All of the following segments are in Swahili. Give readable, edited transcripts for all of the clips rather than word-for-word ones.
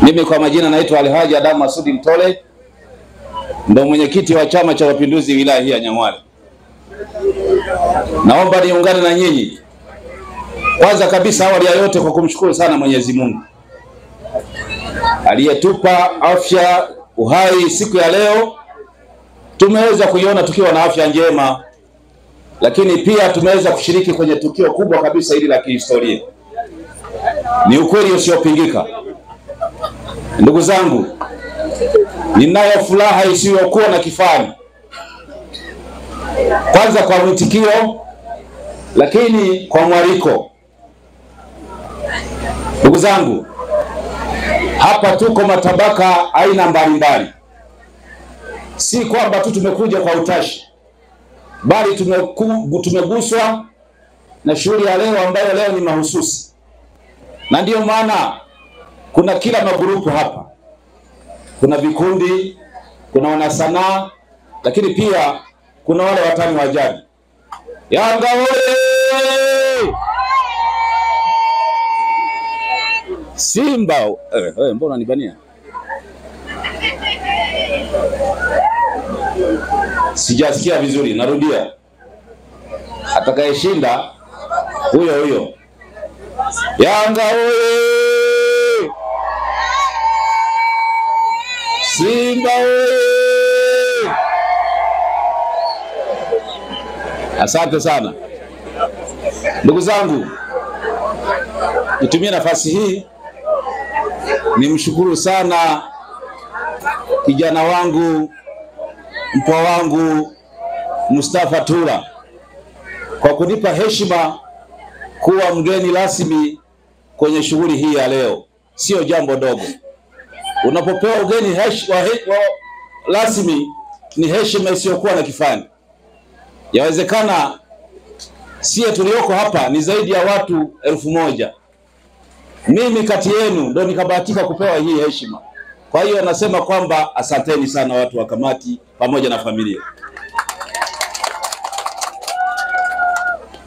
Mimi kwa majina naitwa Alhaji Adam Masudi Mtole, ndo mwenyekiti wa Chama cha Mapinduzi wilaya hii ya Nyang'hwale. Naomba niungane na nyinyi kwanza kabisa, awali ya yote, kwa kumshukuru sana Mwenyezi Mungu aliyetupa afya, uhai siku ya leo. Tumeweza kuiona tukiwa na afya njema, lakini pia tumeweza kushiriki kwenye tukio kubwa kabisa hili la kihistoria. Ni ukweli usiopingika. Ndugu zangu, ninayo furaha isiyokuwa na kifani, kwanza kwa mwitikio, lakini kwa mwaliko. Ndugu zangu, hapa tuko matabaka aina mbalimbali. Si kwamba tu tumekuja kwa utashi, bali tumeguswa na shughuli ya leo ambayo leo ni mahususi. Na ndiyo maana kuna kila magrupu hapa. Kuna vikundi, kuna wanasanaa, lakini pia kuna wale watani wa jadi. Yanga oye! Simba mbona nibania? Sijasikia vizuri, narudia. Atakayeshinda huyo huyo. Yanga oye! Simba oye! Asante sana. Ndugu zangu, nitumie nafasi hii nimshukuru sana kijana wangu, mpwa wangu Mustafa Tura kwa kunipa heshima kuwa mgeni rasmi kwenye shughuli hii ya leo. Sio jambo dogo. Unapopewa ugeni rasmi ni heshima isiyokuwa na kifani. Yawezekana sie tulioko hapa ni zaidi ya watu 1000. Mimi kati yenu ndo nikabahatika kupewa hii heshima. Kwa hiyo nasema kwamba asanteni sana watu wa kamati pamoja na familia.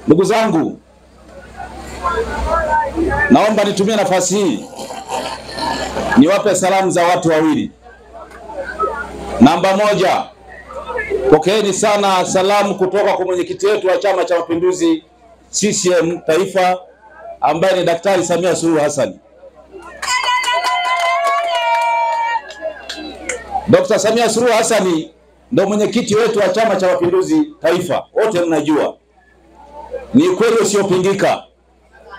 Ndugu zangu, naomba nitumie nafasi hii niwape salamu za watu wawili. Namba moja, pokeeni sana salamu kutoka kwa mwenyekiti wetu wa Chama cha Mapinduzi CCM Taifa, ambaye ni Daktari Samia Suluhu Hassan. Dr. Samia Suluhu Hassan ndo mwenyekiti wetu wa Chama cha Mapinduzi Taifa. Wote mnajua. Ni kweli usiopingika.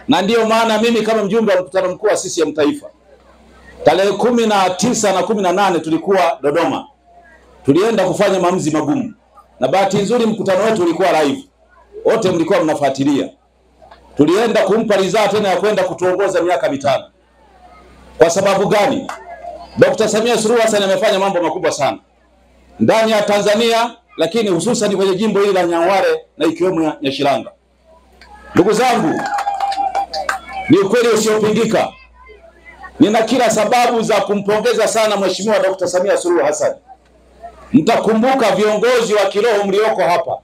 Na ndiyo maana mimi kama mjumbe wa mkutano mkuu wa CCM Taifa, tarehe 19 na 18 tulikuwa Dodoma. Tulienda kufanya maamuzi magumu. Na bahati nzuri mkutano wetu ulikuwa live. Wote mlikuwa mnafuatilia. Tulienda kumpa ridhaa tena ya kwenda kutuongoza miaka 5. Kwa sababu gani? Dr. Samia Suluhu Hassan amefanya mambo makubwa sana ndani ya Tanzania, lakini hususan kwenye jimbo hili la Nyang'hwale na ikiwemo Nyashiranga. Ndugu zangu, ni ukweli usiopingika. Nina kila sababu za kumpongeza sana Mheshimiwa Dr. Samia Suluhu Hassan. Mtakumbuka viongozi wa kiroho mlioko hapa.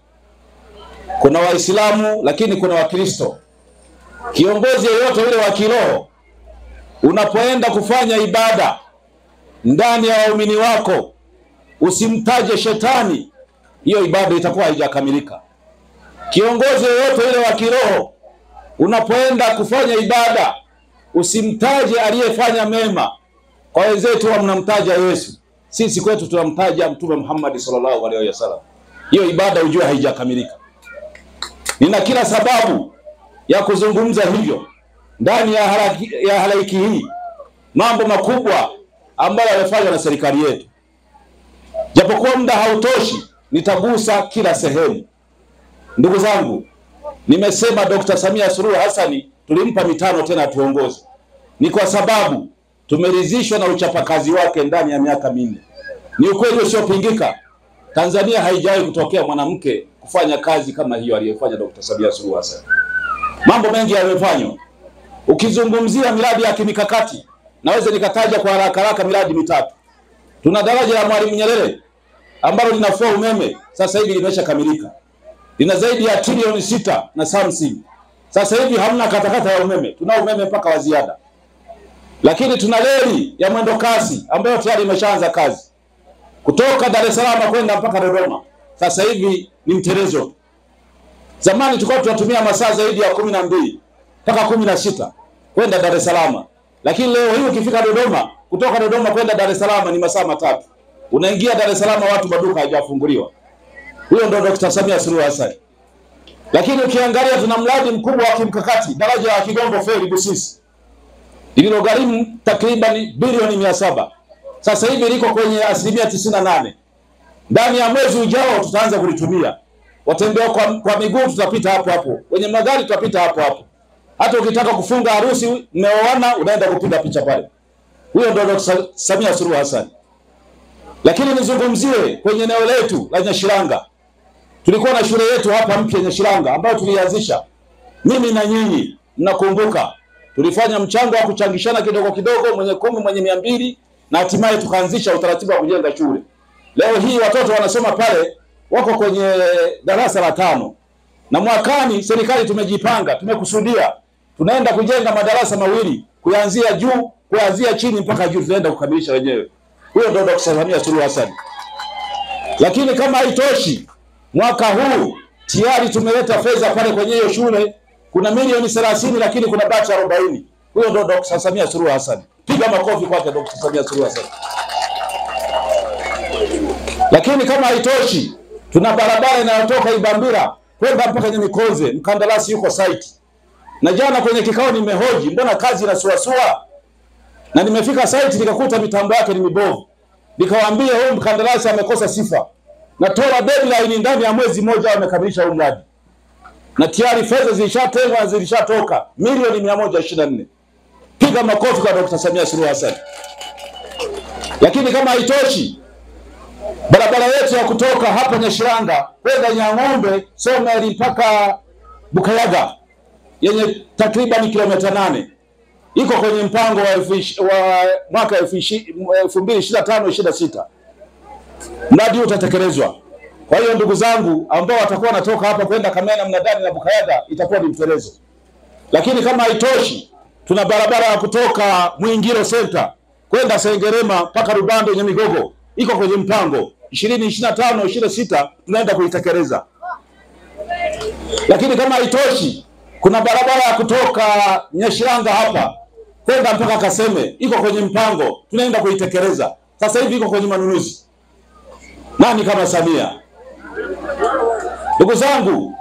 Kuna Waislamu, lakini kuna Wakristo. Kiongozi yeyote yule wa kiroho, unapoenda kufanya ibada ndani ya waumini wako, usimtaje shetani, hiyo ibada itakuwa haijakamilika. Kiongozi yeyote yule wa kiroho, unapoenda kufanya ibada, usimtaje aliyefanya mema. Kwa wenzetu mnamtaja Yesu, sisi kwetu tunamtaja Mtume Muhammad sallallahu alaihi wasallam. Hiyo ibada ujue haijakamilika. Nina kila sababu ya kuzungumza hivyo ndani ya halaiki hii, mambo makubwa ambayo yamefanywa na serikali yetu. Japokuwa muda hautoshi, nitagusa kila sehemu. Ndugu zangu, nimesema Dr. Samia Suluhu Hassan tulimpa mitano tena tuongoze. Ni kwa sababu tumeridhishwa na uchapakazi wake ndani ya miaka 4. Ni ukweli usiopingika. Tanzania haijawahi kutokea mwanamke kufanya kazi kama hiyo aliyofanya Dr. Samia Suluhu Hassan. Mambo mengi yamefanywa. Ukizungumzia miradi ya kimikakati, naweza nikataja kwa haraka miradi 3. Tuna daraja la Mwalimu Nyerere ambalo linafua umeme, sasa hivi limeshakamilika. Lina zaidi ya trilioni 6 na something. Sasa hivi hamna katakata ya umeme, tunao umeme mpaka wa ziada. Lakini tuna reli ya mwendo kasi ambayo tayari imeshaanza kazi kutoka Dar es Salaam kwenda mpaka Dodoma. Sasa hivi ni mterezo. Zamani tulikuwa tunatumia masaa zaidi ya 12 mpaka 16 kwenda Dar es Salaam. Lakini leo hii ukifika Dodoma, kutoka Dodoma kwenda Dar es Salaam ni masaa 3. Unaingia Dar es Salaam watu maduka hayajafunguliwa. Huyo ndio Dr. Samia Suluhu Hassan. Lakini ukiangalia tuna mradi mkubwa wa kimkakati, daraja la Kigombo Ferry Busisi, lililogharimu takriban bilioni 700. Sasa hivi liko kwenye 98%. Ndani ya mwezi ujao tutaanza kulitumia. Watembea kwa miguu tutapita hapo hapo. Wenye magari tutapita hapo hapo. Hata ukitaka kufunga harusi mmeoana unaenda kupiga picha pale. Huyo ndio Dr. Samia Suluhu Hassan. Lakini nizungumzie kwenye eneo letu la Nyashiranga. Tulikuwa na shule yetu hapa mpya Nyashiranga ambayo tulianzisha. Mimi na nyinyi mnakumbuka. Tulifanya mchango wa kuchangishana kidogo kidogo, mwenye 10 mwenye 200, na hatimaye tukaanzisha utaratibu wa kujenga shule. Leo hii watoto wanasoma pale wako kwenye darasa la 5. Na mwakani serikali tumejipanga, tumekusudia tunaenda kujenga madarasa mawili, kuanzia juu, kuanzia chini mpaka juu, tunaenda kukamilisha wenyewe. Huyo ndio Dr. Samia Suluhu Hassan. Lakini kama haitoshi, mwaka huu tayari tumeleta fedha pale kwenye hiyo shule. Kuna milioni 30 lakini kuna bacha 40. Huyo ndio Dr. Samia Suluhu Hassan. Piga makofi kwake Dr. Samia Suluhu Hassan. Lakini kama haitoshi, tuna barabara inayotoka Ibambira kwenda mpaka Nyamikonze, mkandarasi yuko site. Na jana kwenye kikao nimehoji mbona kazi inasuasua? Na nimefika site nikakuta mitambo yake ni mibovu. Nikawaambia huyu mkandarasi amekosa sifa. Na toa deadline ndani ya mwezi mmoja amekamilisha huu mradi. Na tayari fedha zilishatengwa, zilishatoka milioni 124. Piga makofi kwa Dr. Samia Suluhu Hassan. Lakini kama haitoshi, barabara yetu ya kutoka hapa Nyashiranga kwenda Nyang'ombe Someri mpaka Bukayaga yenye takriban kilomita 8 iko kwenye mpango wa mwaka 2025-26. Mradi utatekelezwa. Kwa hiyo ndugu zangu ambao watakuwa wanatoka hapa kwenda Kamena, Mnadani na Bukayaga itakuwa ni mtelezo. Lakini kama haitoshi, tuna barabara ya kutoka Mwingilo Center kwenda Sengerema mpaka Rubando Nyamigogo iko kwenye mpango 2025-26 tunaenda kuitekeleza. Lakini kama haitoshi, kuna barabara ya kutoka Nyashiranga hapa kwenda mpaka Kaseme iko kwenye mpango tunaenda kuitekeleza. Sasa hivi iko kwenye manunuzi. Nani kama Samia? Ndugu zangu,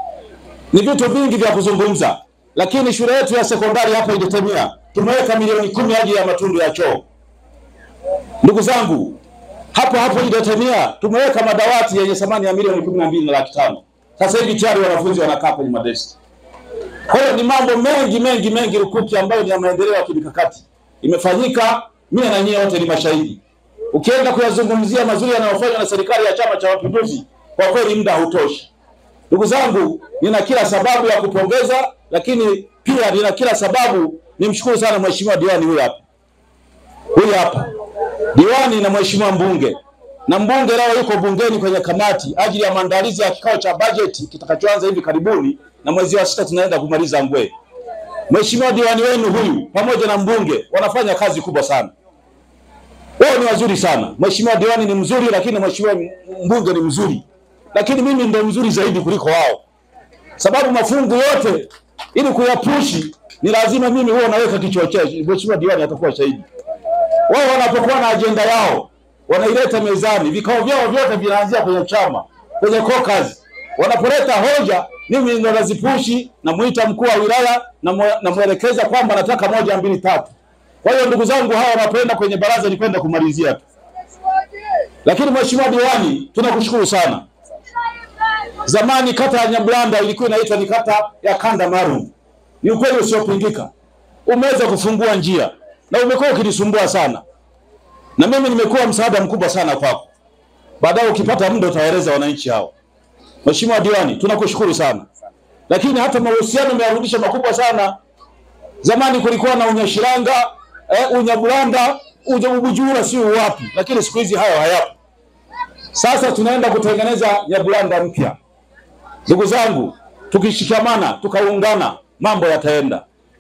ni vitu vingi vya kuzungumza, lakini shule yetu ya sekondari hapa Idetemia tumeweka milioni 10 hadi ya matundu ya choo. Ndugu zangu, hapo Idetemia tumeweka madawati yenye thamani ya milioni 12.5. Sasa hivi tayari wanafunzi wanakaa kwenye madeski. Kwa hiyo ni mambo mengi rukuki ambayo ni ya maendeleo ya kimkakati imefanyika. Mimi na nyinyi wote ni mashahidi. Ukienda kuyazungumzia mazuri yanayofanywa na serikali ya Chama cha Mapinduzi, kwa kweli muda hautoshi. Ndugu zangu, nina kila sababu ya kupongeza, lakini pia nina kila sababu nimshukuru sana mheshimiwa diwani huyu hapa. Huyu hapa. Diwani na mheshimiwa mbunge. Na mbunge leo yuko bungeni kwenye kamati ajili ya maandalizi ya kikao cha bajeti kitakachoanza hivi karibuni, na mwezi wa 6 tunaenda kumaliza ngwe. Mheshimiwa diwani wenu huyu pamoja na mbunge wanafanya kazi kubwa sana. Wao ni wazuri sana. Mheshimiwa diwani ni mzuri, lakini mheshimiwa mbunge ni mzuri. Lakini mimi ndo mzuri zaidi kuliko wao. Sababu mafungu yote ili kuyapushi ni lazima mimi huwa naweka kichocheo. Mheshimiwa diwani atakuwa shahidi. Wao wanapokuwa na ajenda yao, wanaileta mezani. Vikao vyao vyote vinaanzia kwenye chama, kwenye caucus. Wanapoleta hoja, mimi ndo nazipushi na muita mkuu wa wilaya na muelekeza kwamba nataka 1 2 3. Kwa hiyo ndugu zangu, hawa wanapenda kwenye baraza ni kwenda kumalizia tu. Lakini mheshimiwa diwani, tunakushukuru sana. Zamani kata ya Nyablanda ilikuwa inaitwa ni kata ya kanda maalum. Ni ukweli usiopingika. Umeweza kufungua njia na umekuwa ukinisumbua sana. Na mimi nimekuwa msaada mkubwa sana kwako. Baadaye ukipata muda utaeleza wananchi hao. Mheshimiwa diwani, tunakushukuru sana. Lakini hata mahusiano yamerudisha makubwa sana. Zamani kulikuwa na Unyashiranga, Unyabulanda, Ujabujura sio wapi, lakini siku hizi hayo hayapo. Sasa tunaenda kutengeneza Nyabulanda mpya. Ndugu zangu, tukishikamana, tukaungana, mambo yataenda.